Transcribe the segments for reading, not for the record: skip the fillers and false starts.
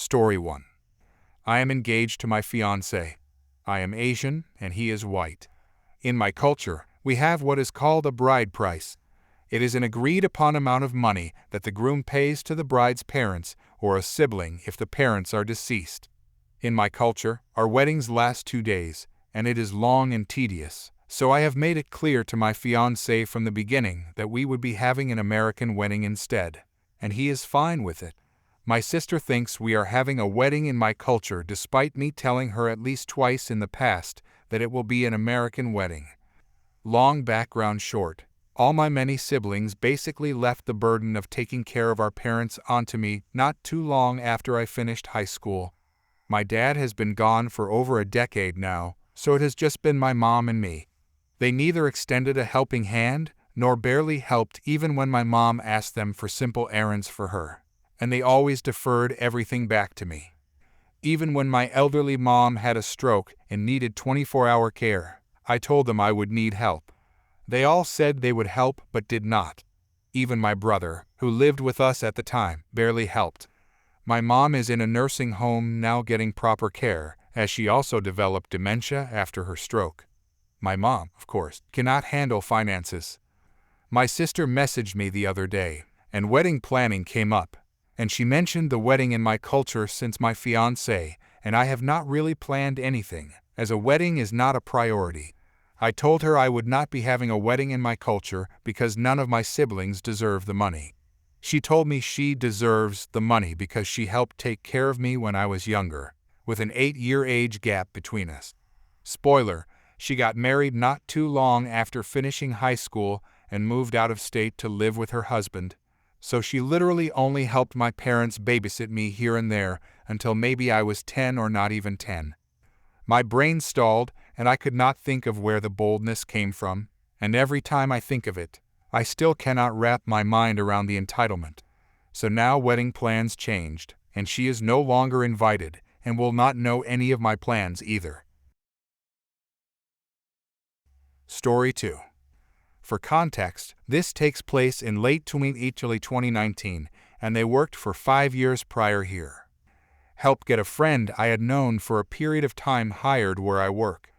Story 1. I am engaged to my fiancé. I am Asian and he is white. In my culture, we have what is called a bride price. It is an agreed-upon amount of money that the groom pays to the bride's parents or a sibling if the parents are deceased. In my culture, our weddings last 2 days, and it is long and tedious, so I have made it clear to my fiancé from the beginning that we would be having an American wedding instead, and he is fine with it. My sister thinks we are having a wedding in my culture despite me telling her at least twice in the past that it will be an American wedding. Long background short, all my many siblings basically left the burden of taking care of our parents onto me not too long after I finished high school. My dad has been gone for over a decade now, so it has just been my mom and me. They neither extended a helping hand nor barely helped even when my mom asked them for simple errands for her, and they always deferred everything back to me. Even when my elderly mom had a stroke and needed 24-hour care, I told them I would need help. They all said they would help but did not. Even my brother, who lived with us at the time, barely helped. My mom is in a nursing home now getting proper care, as she also developed dementia after her stroke. My mom, of course, cannot handle finances. My sister messaged me the other day, and wedding planning came up, and she mentioned the wedding in my culture since my fiancé and I have not really planned anything, as a wedding is not a priority. I told her I would not be having a wedding in my culture because none of my siblings deserve the money. She told me she deserves the money because she helped take care of me when I was younger, with an 8-year age gap between us. Spoiler, she got married not too long after finishing high school and moved out of state to live with her husband, so she literally only helped my parents babysit me here and there until maybe I was 10 or not even 10. My brain stalled and I could not think of where the boldness came from, and every time I think of it, I still cannot wrap my mind around the entitlement. So now wedding plans changed, and she is no longer invited and will not know any of my plans either. Story 2. For context, this takes place in late 2019, and they worked for 5 years prior here. Helped get a friend I had known for a period of time hired where I work.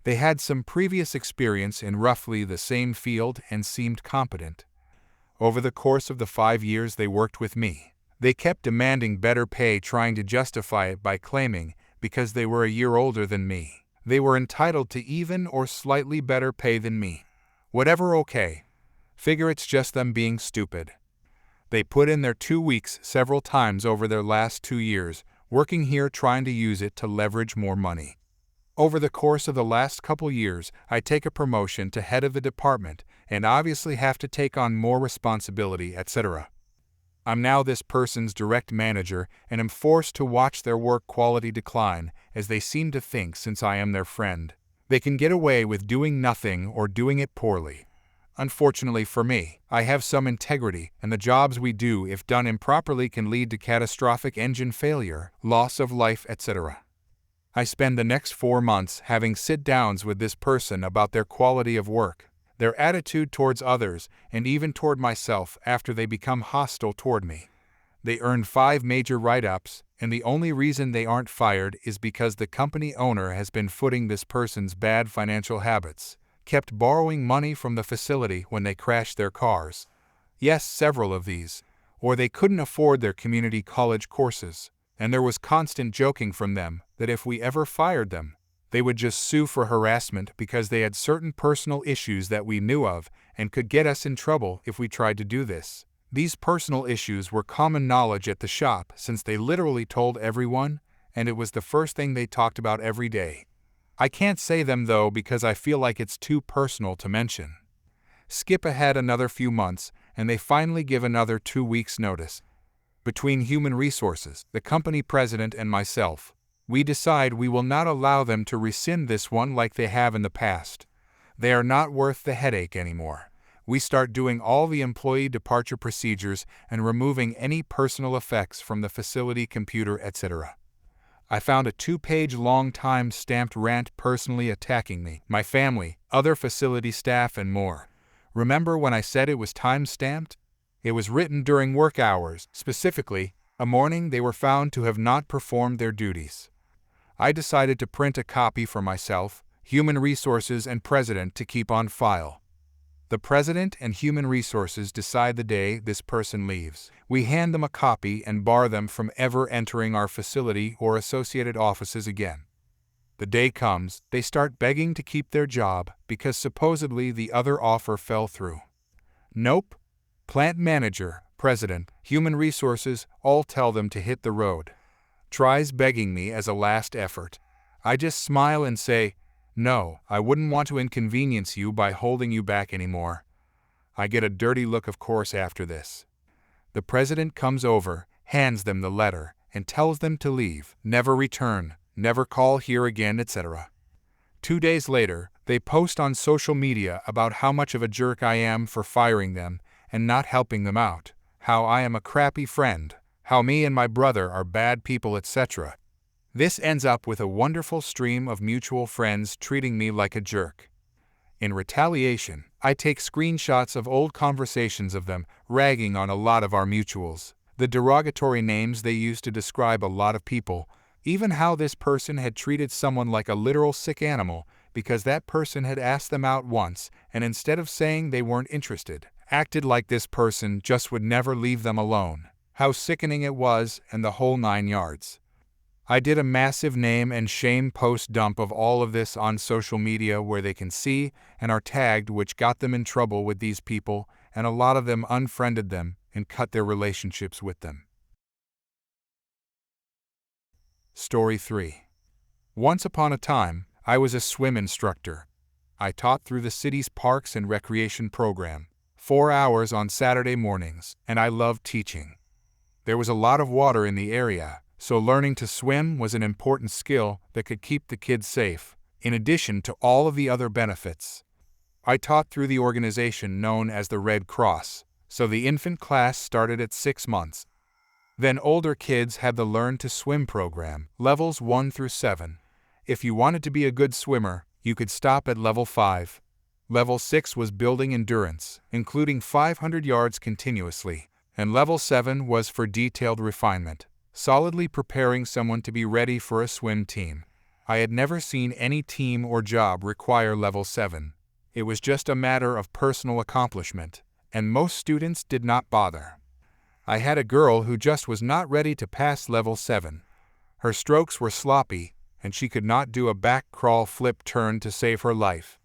They had some previous experience in roughly the same field and seemed competent. Over the course of the 5 years they worked with me, they kept demanding better pay, trying to justify it by claiming, because they were a year older than me, they were entitled to even or slightly better pay than me. Whatever, okay. Figure it's just them being stupid. They put in their 2 weeks several times over their last 2 years, working here trying to use it to leverage more money. Over the course of the last couple years, I take a promotion to head of the department and obviously have to take on more responsibility, etc. I'm now this person's direct manager and am forced to watch their work quality decline, as they seem to think since I am their friend, they can get away with doing nothing or doing it poorly. Unfortunately for me, I have some integrity, and the jobs we do, if done improperly, can lead to catastrophic engine failure, loss of life, etc. I spend the next 4 months having sit-downs with this person about their quality of work, their attitude towards others, and even toward myself after they become hostile toward me. They earned 5 major write-ups, and the only reason they aren't fired is because the company owner has been footing this person's bad financial habits, kept borrowing money from the facility when they crashed their cars. Yes, several of these. Or they couldn't afford their community college courses, and there was constant joking from them that if we ever fired them, they would just sue for harassment because they had certain personal issues that we knew of and could get us in trouble if we tried to do this. These personal issues were common knowledge at the shop since they literally told everyone, and it was the first thing they talked about every day. I can't say them though because I feel like it's too personal to mention. Skip ahead another few months, and they finally give another 2 weeks' notice. Between human resources, the company president, and myself, we decide we will not allow them to rescind this one like they have in the past. They are not worth the headache anymore. We start doing all the employee departure procedures and removing any personal effects from the facility computer, etc. I found a 2-page long time-stamped rant personally attacking me, my family, other facility staff, and more. Remember when I said it was time-stamped? It was written during work hours, specifically, A morning they were found to have not performed their duties. I decided to print a copy for myself, Human Resources, and President to keep on file. The President and Human Resources decide the day this person leaves. We hand them a copy and bar them from ever entering our facility or associated offices again. The day comes, they start begging to keep their job because supposedly the other offer fell through. Nope. Plant manager, President, Human Resources all tell them to hit the road. Tries begging me as a last effort. I just smile and say, "No, I wouldn't want to inconvenience you by holding you back anymore." I get a dirty look, of course, after this. The President comes over, hands them the letter, and tells them to leave, never return, never call here again, etc. 2 days later, they post on social media about how much of a jerk I am for firing them and not helping them out, how I am a crappy friend, how me and my brother are bad people, etc. This ends up with a wonderful stream of mutual friends treating me like a jerk. In retaliation, I take screenshots of old conversations of them ragging on a lot of our mutuals, the derogatory names they used to describe a lot of people, even how this person had treated someone like a literal sick animal because that person had asked them out once and instead of saying they weren't interested, acted like this person just would never leave them alone, how sickening it was, and the whole 9 yards. I did a massive name and shame post dump of all of this on social media where they can see and are tagged, which got them in trouble with these people, and a lot of them unfriended them and cut their relationships with them. Story 3. Once upon a time, I was a swim instructor. I taught through the city's parks and recreation program, 4 hours on Saturday mornings, and I loved teaching. There was a lot of water in the area, so learning to swim was an important skill that could keep the kids safe, in addition to all of the other benefits. I taught through the organization known as the Red Cross, so the infant class started at 6 months. Then older kids had the Learn to Swim program, levels 1 through 7. If you wanted to be a good swimmer, you could stop at level 5. Level 6 was building endurance, including 500 yards continuously, and level 7 was for detailed refinement, solidly preparing someone to be ready for a swim team. I had never seen any team or job require level 7. It was just a matter of personal accomplishment, and most students did not bother. I had a girl who just was not ready to pass level 7. Her strokes were sloppy, and she could not do a back crawl flip turn to save her life.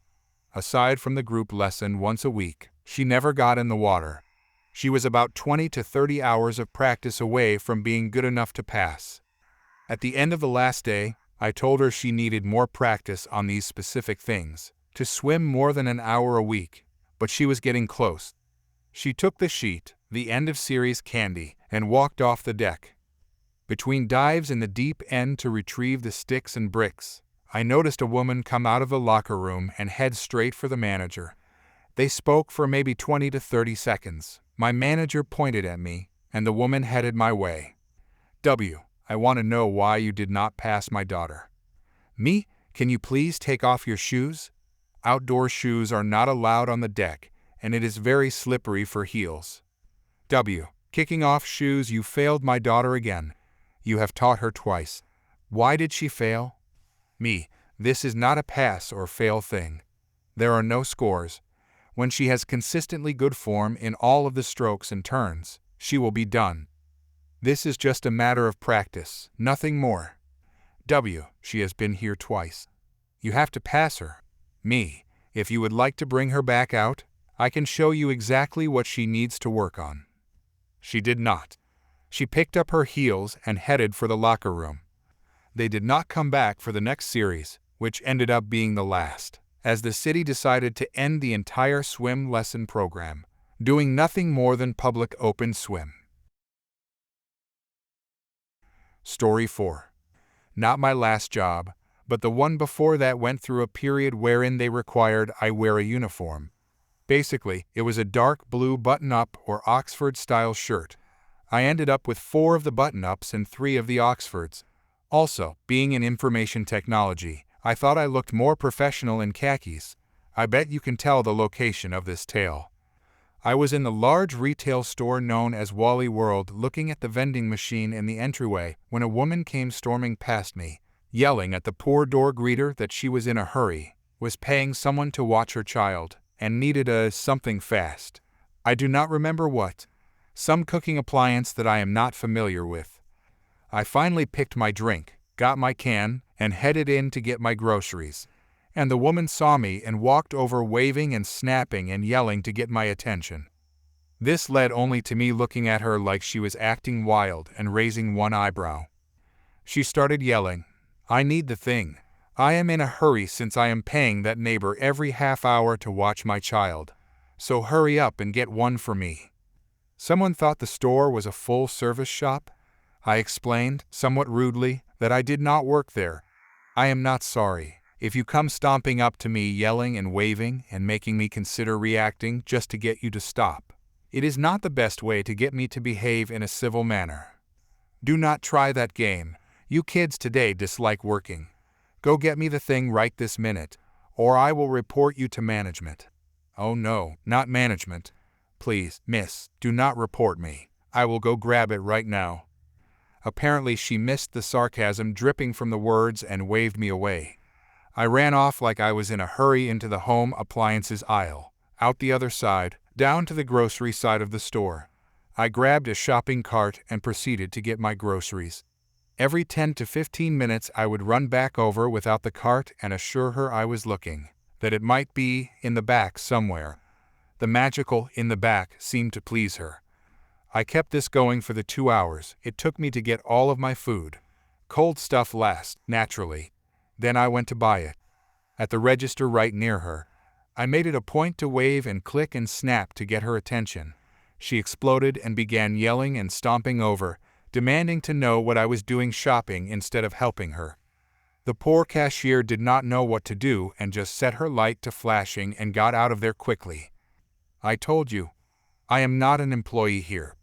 Aside from the group lesson once a week, she never got in the water. She was about 20 to 30 hours of practice away from being good enough to pass. At the end of the last day, I told her she needed more practice on these specific things, to swim more than an hour a week, but she was getting close. She took the sheet, the end of series candy, and walked off the deck. Between dives in the deep end to retrieve the sticks and bricks, I noticed a woman come out of the locker room and head straight for the manager. They spoke for maybe 20 to 30 seconds. My manager pointed at me, and the woman headed my way. "W, I want to know why you did not pass my daughter." "Me, can you please take off your shoes? Outdoor shoes are not allowed on the deck, and it is very slippery for heels." "W, kicking off shoes, you failed my daughter again. You have taught her twice. Why did she fail?" "Me, this is not a pass or fail thing. There are no scores. When she has consistently good form in all of the strokes and turns, she will be done. This is just a matter of practice, nothing more." "W, she has been here twice. You have to pass her." "Me, if you would like to bring her back out, I can show you exactly what she needs to work on." She did not. She picked up her heels and headed for the locker room. They did not come back for the next series, which ended up being the last, as the city decided to end the entire swim lesson program, doing nothing more than public open swim. Story 4. Not my last job, but the one before that went through a period wherein they required I wear a uniform. Basically, it was a dark blue button-up or Oxford-style shirt. I ended up with 4 of the button-ups and 3 of the Oxfords. Also, being in information technology, I thought I looked more professional in khakis. I bet you can tell the location of this tale. I was in the large retail store known as Wally World looking at the vending machine in the entryway when a woman came storming past me, yelling at the poor door greeter that she was in a hurry, was paying someone to watch her child, and needed something fast. I do not remember what. Some cooking appliance that I am not familiar with. I finally picked my drink, got my can, and headed in to get my groceries. And the woman saw me and walked over waving and snapping and yelling to get my attention. This led only to me looking at her like she was acting wild and raising one eyebrow. She started yelling, "I need the thing. I am in a hurry since I am paying that neighbor every half hour to watch my child. So hurry up and get one for me." Someone thought the store was a full-service shop. I explained, somewhat rudely, that I did not work there. I am not sorry if you come stomping up to me yelling and waving and making me consider reacting just to get you to stop. It is not the best way to get me to behave in a civil manner. Do not try that game. You kids today dislike working. Go get me the thing right this minute, or I will report you to management. Oh no, not management. Please, miss, do not report me. I will go grab it right now. Apparently she missed the sarcasm dripping from the words and waved me away. I ran off like I was in a hurry into the home appliances aisle, out the other side, down to the grocery side of the store. I grabbed a shopping cart and proceeded to get my groceries. Every 10 to 15 minutes I would run back over without the cart and assure her I was looking, that it might be in the back somewhere. The magical "in the back" seemed to please her. I kept this going for the 2 hours it took me to get all of my food. Cold stuff last, naturally. Then I went to buy it. At the register right near her, I made it a point to wave and click and snap to get her attention. She exploded and began yelling and stomping over, demanding to know what I was doing shopping instead of helping her. The poor cashier did not know what to do and just set her light to flashing and got out of there quickly. I told you, I am not an employee here.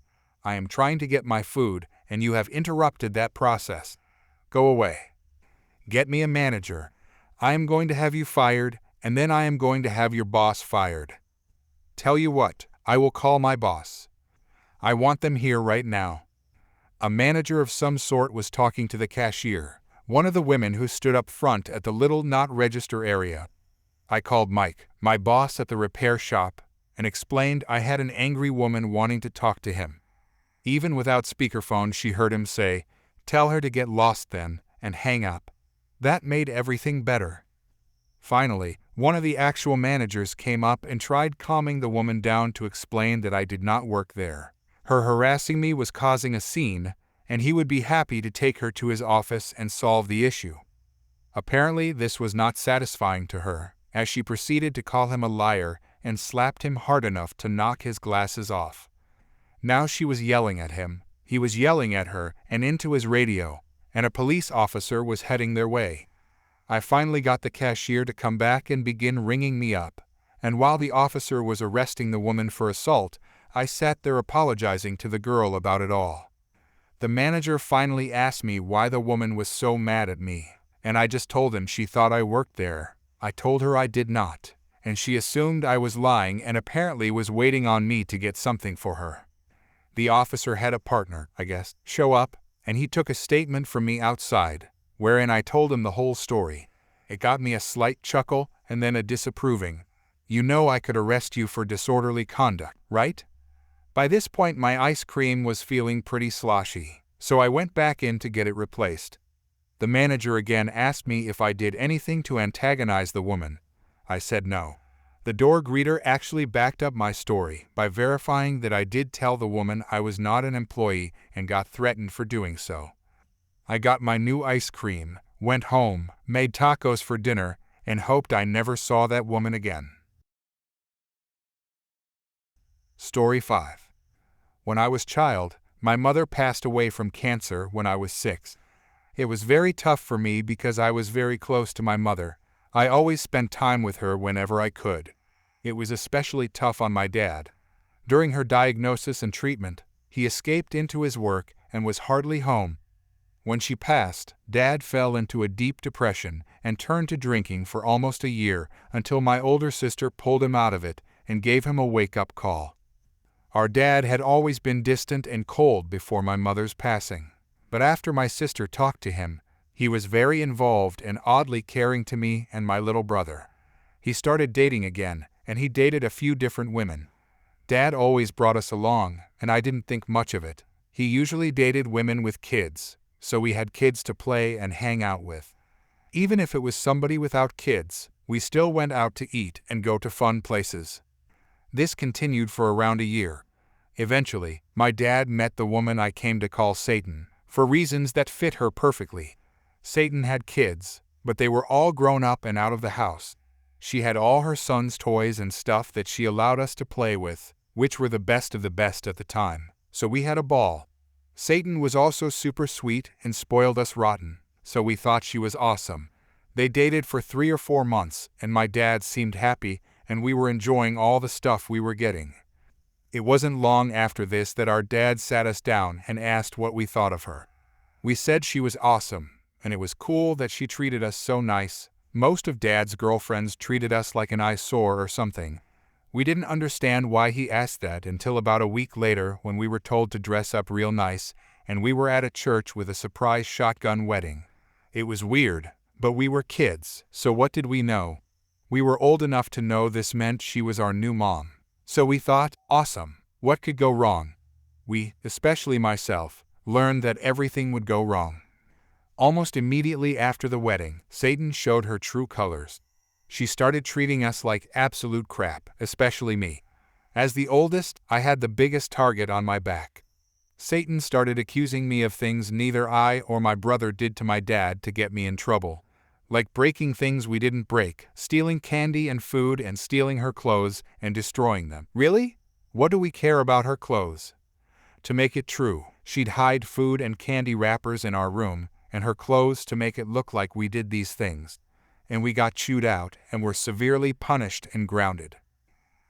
I am trying to get my food, and you have interrupted that process. Go away. Get me a manager. I am going to have you fired, and then I am going to have your boss fired. Tell you what, I will call my boss. I want them here right now. A manager of some sort was talking to the cashier, one of the women who stood up front at the little not register area. I called Mike, my boss at the repair shop, and explained I had an angry woman wanting to talk to him. Even without speakerphone, she heard him say, "Tell her to get lost then," and hang up. That made everything better. Finally, one of the actual managers came up and tried calming the woman down to explain that I did not work there. Her harassing me was causing a scene, and he would be happy to take her to his office and solve the issue. Apparently, this was not satisfying to her, as she proceeded to call him a liar and slapped him hard enough to knock his glasses off. Now she was yelling at him, he was yelling at her and into his radio, and a police officer was heading their way. I finally got the cashier to come back and begin ringing me up, and while the officer was arresting the woman for assault, I sat there apologizing to the girl about it all. The manager finally asked me why the woman was so mad at me, and I just told him she thought I worked there. I told her I did not, and she assumed I was lying and apparently was waiting on me to get something for her. The officer had a partner, I guess, show up, and he took a statement from me outside, wherein I told him the whole story. It got me a slight chuckle and then a disapproving. "You know I could arrest you for disorderly conduct, right?" By this point my ice cream was feeling pretty sloshy, so I went back in to get it replaced. The manager again asked me if I did anything to antagonize the woman. I said no. The door greeter actually backed up my story by verifying that I did tell the woman I was not an employee and got threatened for doing so. I got my new ice cream, went home, made tacos for dinner, and hoped I never saw that woman again. Story 5. When I was a child, my mother passed away from cancer when I was 6. It was very tough for me because I was very close to my mother. I always spent time with her whenever I could. It was especially tough on my dad. During her diagnosis and treatment, he escaped into his work and was hardly home. When she passed, Dad fell into a deep depression and turned to drinking for almost a year until my older sister pulled him out of it and gave him a wake-up call. Our dad had always been distant and cold before my mother's passing. But after my sister talked to him, he was very involved and oddly caring to me and my little brother. He started dating again, and he dated a few different women. Dad always brought us along, and I didn't think much of it. He usually dated women with kids, so we had kids to play and hang out with. Even if it was somebody without kids, we still went out to eat and go to fun places. This continued for around a year. Eventually, my dad met the woman I came to call Satan, for reasons that fit her perfectly. Satan had kids, but they were all grown up and out of the house. She had all her son's toys and stuff that she allowed us to play with, which were the best of the best at the time, so we had a ball. Satan was also super sweet and spoiled us rotten, so we thought she was awesome. They dated for 3 or 4 months, and my dad seemed happy, and we were enjoying all the stuff we were getting. It wasn't long after this that our dad sat us down and asked what we thought of her. We said she was awesome, and it was cool that she treated us so nice. Most of Dad's girlfriends treated us like an eyesore or something. We didn't understand why he asked that until about a week later when we were told to dress up real nice, and we were at a church with a surprise shotgun wedding. It was weird, but we were kids, so what did we know? We were old enough to know this meant she was our new mom. So we thought, awesome, what could go wrong? We, especially myself, learned that everything would go wrong. Almost immediately after the wedding, Satan showed her true colors. She started treating us like absolute crap, especially me. As the oldest, I had the biggest target on my back. Satan started accusing me of things neither I or my brother did to my dad to get me in trouble. Like breaking things we didn't break, stealing candy and food and stealing her clothes and destroying them. Really? What do we care about her clothes? To make it true, she'd hide food and candy wrappers in our room, and her clothes to make it look like we did these things. And we got chewed out and were severely punished and grounded.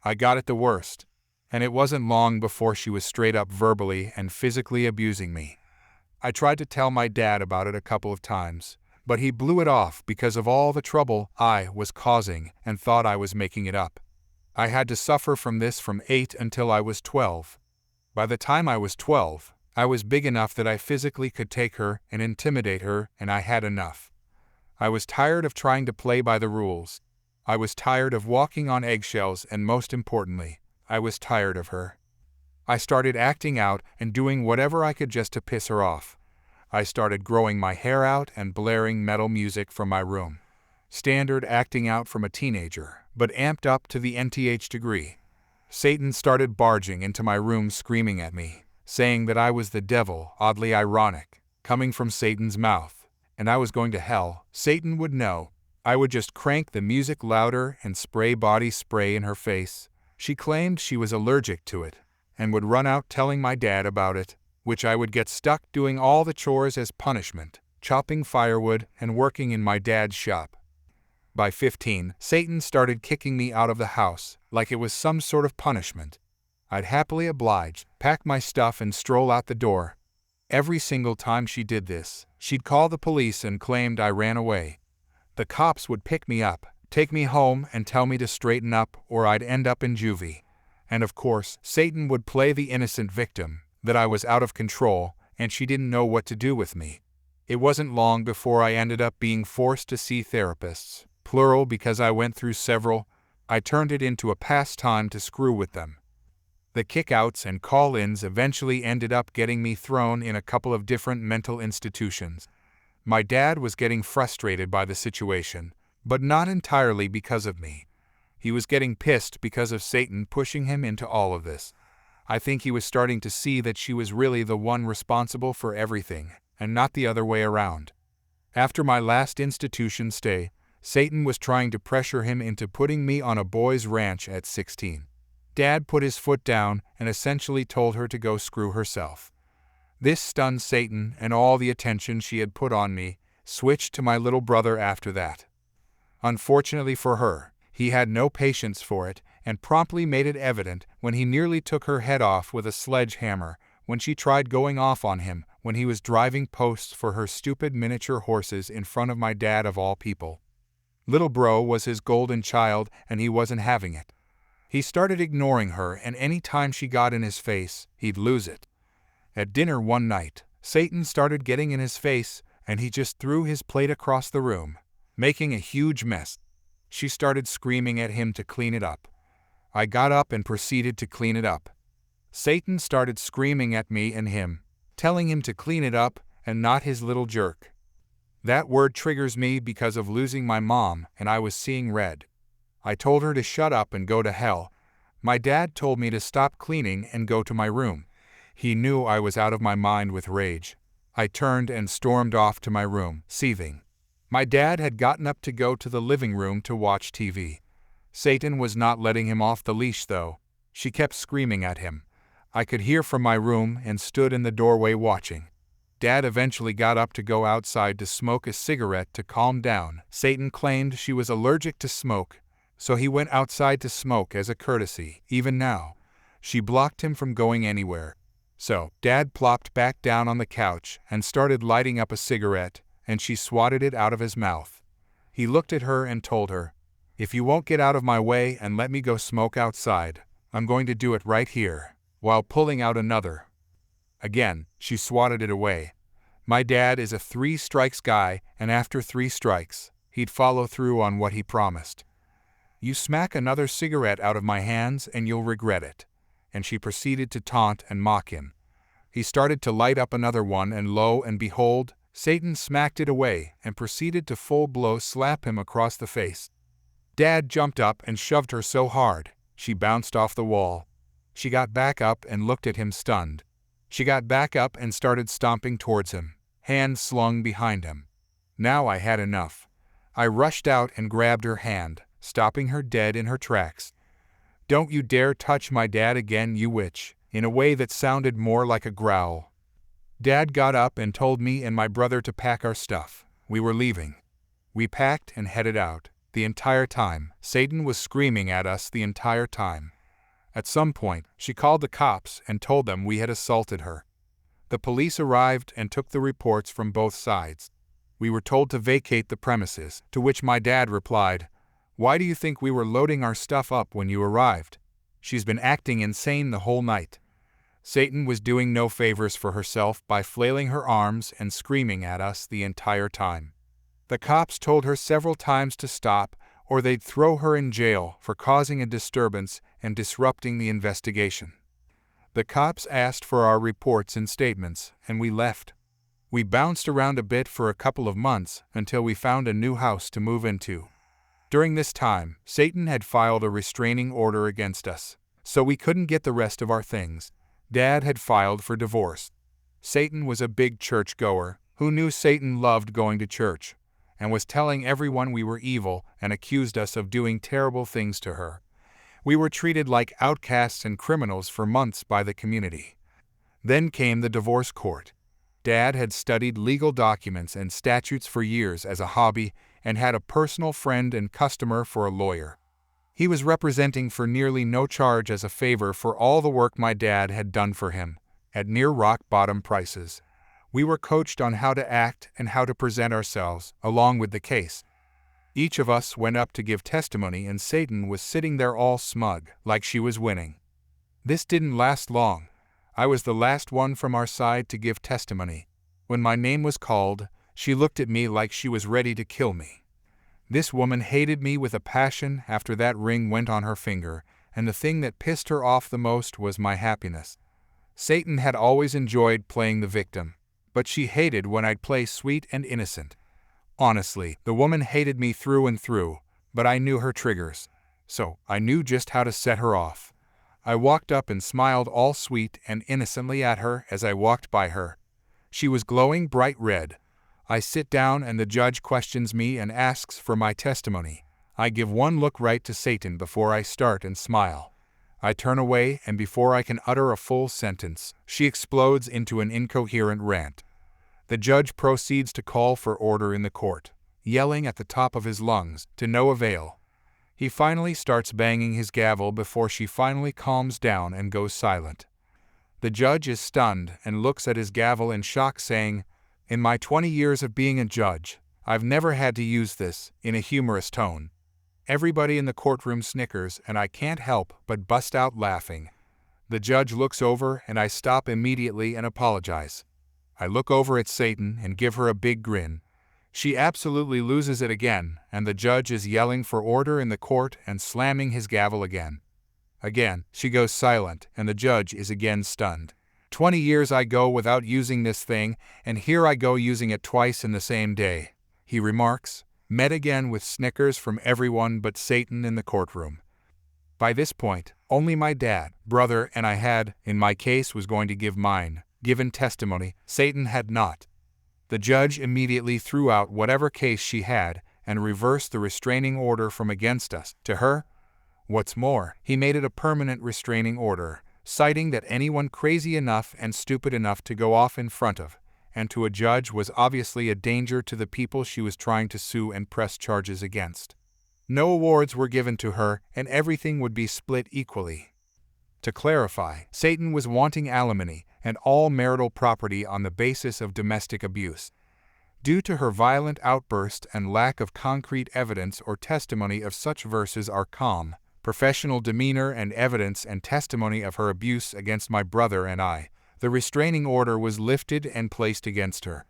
I got it the worst, and it wasn't long before she was straight up verbally and physically abusing me. I tried to tell my dad about it a couple of times, but he blew it off because of all the trouble I was causing and thought I was making it up. I had to suffer from this from 8 until I was 12. By the time I was 12, I was big enough that I physically could take her and intimidate her, and I had enough. I was tired of trying to play by the rules. I was tired of walking on eggshells, and most importantly, I was tired of her. I started acting out and doing whatever I could just to piss her off. I started growing my hair out and blaring metal music from my room. Standard acting out from a teenager, but amped up to the nth degree. Satan started barging into my room screaming at me, saying that I was the devil, oddly ironic, coming from Satan's mouth, and I was going to hell. Satan would know. I would just crank the music louder and spray body spray in her face. She claimed she was allergic to it, and would run out telling my dad about it, which I would get stuck doing all the chores as punishment, chopping firewood and working in my dad's shop. By 15, Satan started kicking me out of the house, like it was some sort of punishment. I'd happily oblige, pack my stuff and stroll out the door. Every single time she did this, she'd call the police and claimed I ran away. The cops would pick me up, take me home and tell me to straighten up or I'd end up in juvie. And of course, Satan would play the innocent victim, that I was out of control and she didn't know what to do with me. It wasn't long before I ended up being forced to see therapists, plural because I went through several. I turned it into a pastime to screw with them. The kickouts and call-ins eventually ended up getting me thrown in a couple of different mental institutions. My dad was getting frustrated by the situation, but not entirely because of me. He was getting pissed because of Satan pushing him into all of this. I think he was starting to see that she was really the one responsible for everything, and not the other way around. After my last institution stay, Satan was trying to pressure him into putting me on a boys' ranch at 16. Dad put his foot down and essentially told her to go screw herself. This stunned Satan, and all the attention she had put on me switched to my little brother after that. Unfortunately for her, he had no patience for it and promptly made it evident when he nearly took her head off with a sledgehammer when she tried going off on him when he was driving posts for her stupid miniature horses in front of my dad of all people. Little bro was his golden child and he wasn't having it. He started ignoring her, and any time she got in his face, he'd lose it. At dinner one night, Satan started getting in his face, and he just threw his plate across the room, making a huge mess. She started screaming at him to clean it up. I got up and proceeded to clean it up. Satan started screaming at me and him, telling him to clean it up and not his little jerk. That word triggers me because of losing my mom, and I was seeing red. I told her to shut up and go to hell. My dad told me to stop cleaning and go to my room. He knew I was out of my mind with rage. I turned and stormed off to my room, seething. My dad had gotten up to go to the living room to watch TV. Satan was not letting him off the leash, though. She kept screaming at him. I could hear from my room and stood in the doorway watching. Dad eventually got up to go outside to smoke a cigarette to calm down. Satan claimed she was allergic to smoke, so he went outside to smoke as a courtesy. Even now, she blocked him from going anywhere. So, Dad plopped back down on the couch and started lighting up a cigarette, and she swatted it out of his mouth. He looked at her and told her, "If you won't get out of my way and let me go smoke outside, I'm going to do it right here," while pulling out another. Again, she swatted it away. My dad is a 3 strikes guy, and after 3 strikes, he'd follow through on what he promised. "You smack another cigarette out of my hands and you'll regret it." And she proceeded to taunt and mock him. He started to light up another one, and lo and behold, Satan smacked it away and proceeded to full blow slap him across the face. Dad jumped up and shoved her so hard, she bounced off the wall. She got back up and looked at him stunned. She got back up and started stomping towards him, hands slung behind him. Now I had enough. I rushed out and grabbed her hand, stopping her dead in her tracks. "Don't you dare touch my dad again, you witch," in a way that sounded more like a growl. Dad got up and told me and my brother to pack our stuff. We were leaving. We packed and headed out. The entire time, Satan was screaming at us the entire time. At some point, she called the cops and told them we had assaulted her. The police arrived and took the reports from both sides. We were told to vacate the premises, to which my dad replied, "Why do you think we were loading our stuff up when you arrived? She's been acting insane the whole night." Satan was doing no favors for herself by flailing her arms and screaming at us the entire time. The cops told her several times to stop, or they'd throw her in jail for causing a disturbance and disrupting the investigation. The cops asked for our reports and statements, and we left. We bounced around a bit for a couple of months until we found a new house to move into. During this time, Satan had filed a restraining order against us, so we couldn't get the rest of our things. Dad had filed for divorce. Satan was a big church-goer who knew Satan loved going to church, and was telling everyone we were evil and accused us of doing terrible things to her. We were treated like outcasts and criminals for months by the community. Then came the divorce court. Dad had studied legal documents and statutes for years as a hobby and had a personal friend and customer for a lawyer. He was representing for nearly no charge as a favor for all the work my dad had done for him, at near rock-bottom prices. We were coached on how to act and how to present ourselves, along with the case. Each of us went up to give testimony, and Satan was sitting there all smug, like she was winning. This didn't last long. I was the last one from our side to give testimony. When my name was called, she looked at me like she was ready to kill me. This woman hated me with a passion after that ring went on her finger, and the thing that pissed her off the most was my happiness. Satan had always enjoyed playing the victim, but she hated when I'd play sweet and innocent. Honestly, the woman hated me through and through, but I knew her triggers, so I knew just how to set her off. I walked up and smiled all sweet and innocently at her as I walked by her. She was glowing bright red. I sit down and the judge questions me and asks for my testimony. I give one look right to Satan before I start and smile. I turn away, and before I can utter a full sentence, she explodes into an incoherent rant. The judge proceeds to call for order in the court, yelling at the top of his lungs, to no avail. He finally starts banging his gavel before she finally calms down and goes silent. The judge is stunned and looks at his gavel in shock, saying, "In my 20 years of being a judge, I've never had to use this," in a humorous tone. Everybody in the courtroom snickers, and I can't help but bust out laughing. The judge looks over, and I stop immediately and apologize. I look over at Satan and give her a big grin. She absolutely loses it again, and the judge is yelling for order in the court and slamming his gavel again. Again, she goes silent, and the judge is again stunned. 20 years I go without using this thing, and here I go using it twice in the same day, he remarks, met again with snickers from everyone but Satan in the courtroom. By this point, only my dad, brother, and I had, in my case, was going to give mine, given testimony. Satan had not. The judge immediately threw out whatever case she had and reversed the restraining order from against us to her. What's more, he made it a permanent restraining order, citing that anyone crazy enough and stupid enough to go off in front of, and to a judge was obviously a danger to the people she was trying to sue and press charges against. No awards were given to her, and everything would be split equally. To clarify, Satan was wanting alimony and all marital property on the basis of domestic abuse. Due to her violent outburst and lack of concrete evidence or testimony of such verses are calm, professional demeanor and evidence and testimony of her abuse against my brother and I, the restraining order was lifted and placed against her.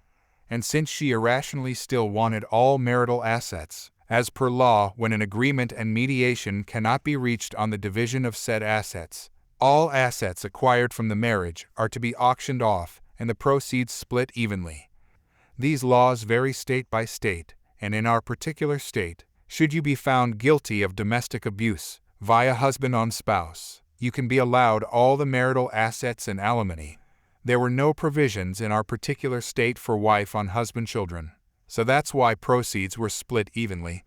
And since she irrationally still wanted all marital assets, as per law when an agreement and mediation cannot be reached on the division of said assets, all assets acquired from the marriage are to be auctioned off and the proceeds split evenly. These laws vary state by state, and in our particular state, should you be found guilty of domestic abuse via husband on spouse, you can be allowed all the marital assets and alimony. There were no provisions in our particular state for wife on husband children, so that's why proceeds were split evenly.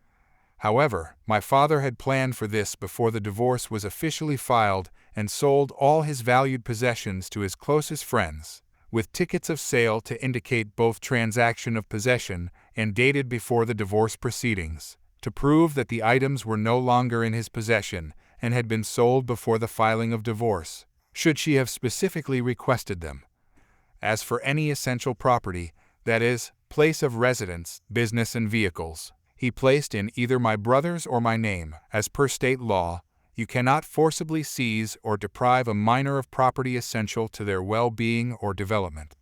However, my father had planned for this before the divorce was officially filed and sold all his valued possessions to his closest friends, with tickets of sale to indicate both transaction of possession and dated before the divorce proceedings, to prove that the items were no longer in his possession and had been sold before the filing of divorce, should she have specifically requested them. As for any essential property, that is, place of residence, business and vehicles, he placed in either my brother's or my name. As per state law, you cannot forcibly seize or deprive a minor of property essential to their well-being or development.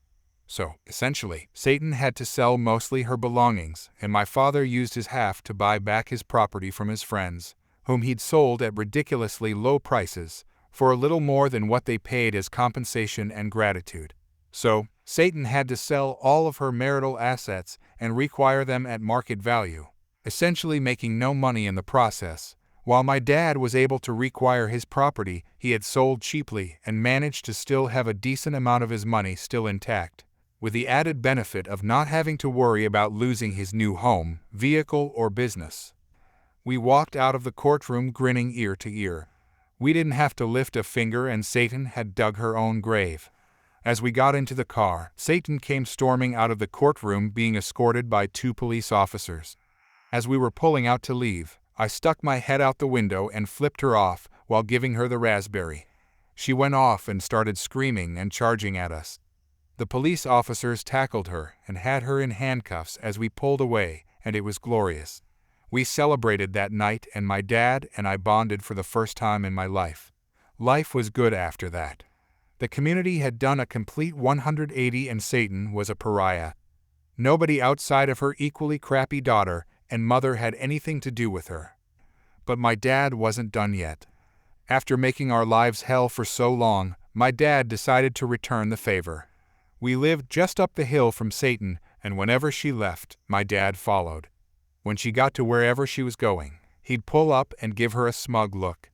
So, essentially, Satan had to sell mostly her belongings, and my father used his half to buy back his property from his friends, whom he'd sold at ridiculously low prices, for a little more than what they paid as compensation and gratitude. So, Satan had to sell all of her marital assets and require them at market value, essentially making no money in the process, while my dad was able to require his property he had sold cheaply and managed to still have a decent amount of his money still intact, with the added benefit of not having to worry about losing his new home, vehicle, or business. We walked out of the courtroom grinning ear to ear. We didn't have to lift a finger, and Satan had dug her own grave. As we got into the car, Satan came storming out of the courtroom being escorted by 2 police officers. As we were pulling out to leave, I stuck my head out the window and flipped her off while giving her the raspberry. She went off and started screaming and charging at us. The police officers tackled her and had her in handcuffs as we pulled away, and it was glorious. We celebrated that night, and my dad and I bonded for the first time in my life. Life was good after that. The community had done a complete 180, and Satan was a pariah. Nobody outside of her equally crappy daughter and mother had anything to do with her. But my dad wasn't done yet. After making our lives hell for so long, my dad decided to return the favor. We lived just up the hill from Satan, and whenever she left, my dad followed. When she got to wherever she was going, he'd pull up and give her a smug look.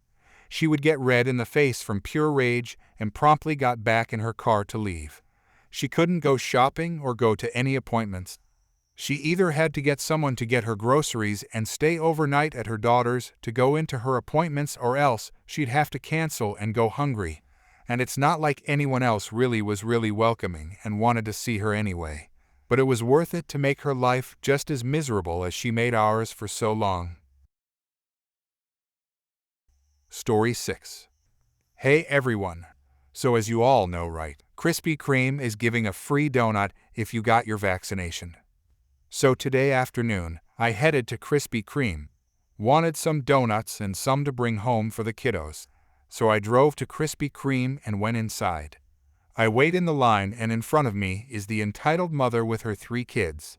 She would get red in the face from pure rage and promptly got back in her car to leave. She couldn't go shopping or go to any appointments. She either had to get someone to get her groceries and stay overnight at her daughter's to go into her appointments, or else she'd have to cancel and go hungry. And it's not like anyone else really was really welcoming and wanted to see her anyway. But it was worth it to make her life just as miserable as she made ours for so long. Story 6. Hey everyone. So as you all know, right, Krispy Kreme is giving a free donut if you got your vaccination. So today afternoon, I headed to Krispy Kreme. Wanted some donuts and some to bring home for the kiddos. So I drove to Krispy Kreme and went inside. I wait in the line, and in front of me is the entitled mother with her 3 kids.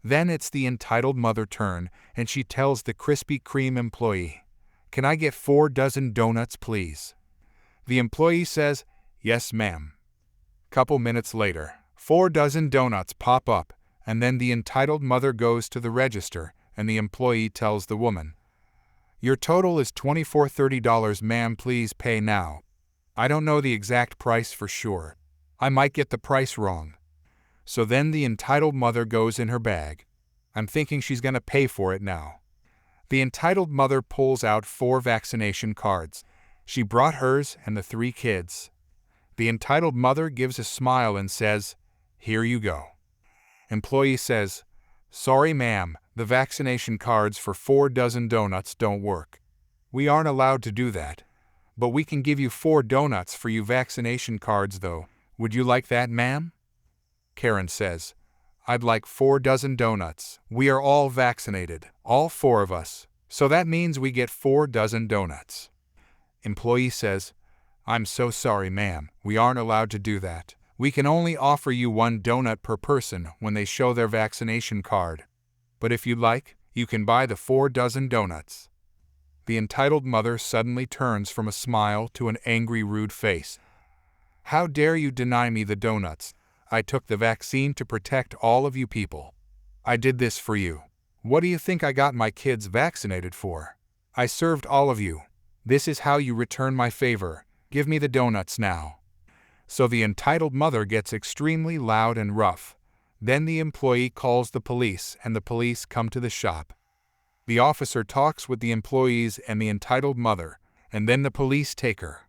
Then it's the entitled mother turn, and she tells the Krispy Kreme employee, "Can I get 4 dozen donuts, please?" The employee says, "Yes, ma'am." Couple minutes later, 4 dozen donuts pop up, and then the entitled mother goes to the register, and the employee tells the woman, "Your total is $24.30, ma'am, please pay now." I don't know the exact price for sure. I might get the price wrong. So then the entitled mother goes in her bag. I'm thinking she's going to pay for it now. The entitled mother pulls out 4 vaccination cards. She brought hers and the 3 kids. The entitled mother gives a smile and says, "Here you go." Employee says, "Sorry, ma'am, the vaccination cards for 4 dozen donuts don't work. We aren't allowed to do that. But we can give you 4 donuts for you vaccination cards though. Would you like that, ma'am?" Karen says, "I'd like 4 dozen donuts. We are all vaccinated, all 4 of us. So that means we get 4 dozen donuts." Employee says, "I'm so sorry, ma'am. We aren't allowed to do that. We can only offer you 1 donut per person when they show their vaccination card. But if you'd like, you can buy the 4 dozen donuts." The entitled mother suddenly turns from a smile to an angry, rude face. "How dare you deny me the donuts? I took the vaccine to protect all of you people. I did this for you. What do you think I got my kids vaccinated for? I served all of you. This is how you return my favor. Give me the donuts now." So the entitled mother gets extremely loud and rough. Then the employee calls the police, and the police come to the shop. The officer talks with the employees and the entitled mother, and then the police take her.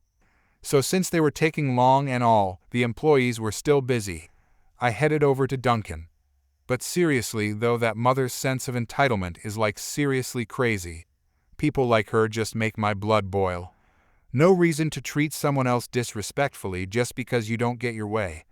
So since they were taking long and all, the employees were still busy, I headed over to Dunkin'. But seriously though, that mother's sense of entitlement is like seriously crazy. People like her just make my blood boil. No reason to treat someone else disrespectfully just because you don't get your way.